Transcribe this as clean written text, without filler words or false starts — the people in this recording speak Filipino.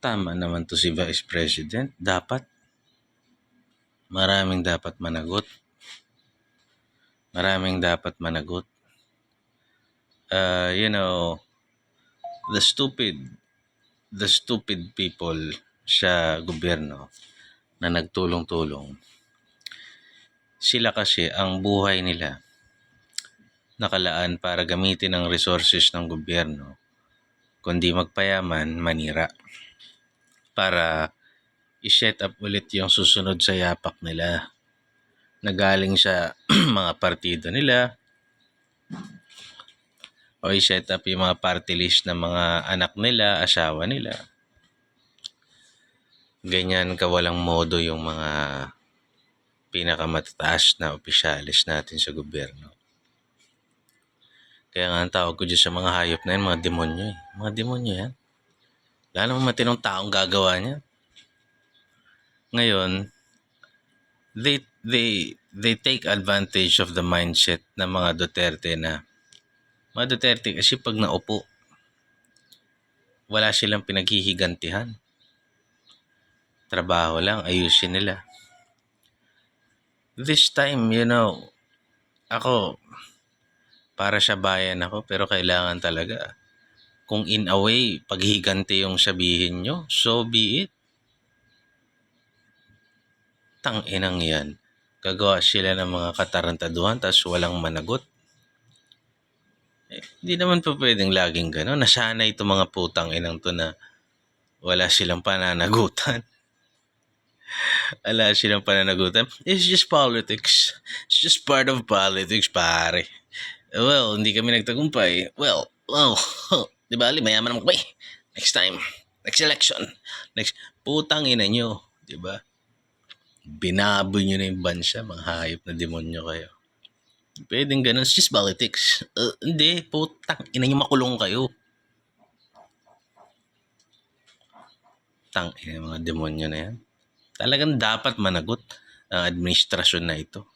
Tama naman to si Vice President. Maraming dapat managot. The stupid people sa gobyerno na nagtulong-tulong. Sila kasi ang buhay nila nakalaan para gamitin ang resources ng gobyerno, kundi magpayaman, manira. Para i-set up ulit yung susunod sa yapak nila na galing sa mga partido nila o i-set up yung mga party list ng mga anak nila, asawa nila. Ganyan kawalang modo yung mga pinakamatataas na opisyalis natin sa gobyerno. Kaya nga ang tawag ko dyan sa mga hayop na yan, mga demonyo eh. Mga demonyo yan. Wala namang matinong taong gagawa niya. Ngayon, they take advantage of the mindset ng mga Duterte kasi pag naupo, wala silang pinaghihigantihan. Trabaho lang, ayusin nila. This time, ako, para sa bayan ako, pero kailangan talaga. Kung in a way, paghihiganti yung sabihin nyo, so be it. Tang-inang yan. Gagawa sila ng mga katarantaduhan, tapos walang managot. Hindi naman po pwedeng laging gano'n. Nasanay itong mga putang inang to na wala silang pananagutan. It's just politics. It's just part of politics, pare. Well, hindi kami nagtagumpay. Well, di ba, mayaman naman kami. Next time. Next election. Putang ina nyo. Di ba? Binaboy nyo na yung bansya. Mga hayop na demonyo kayo. Pwedeng ganun. It's just politics. Hindi. Putang ina nyo, makulong kayo. Tang ina mga demonyo na yan. Talagang dapat managot ang administrasyon na ito.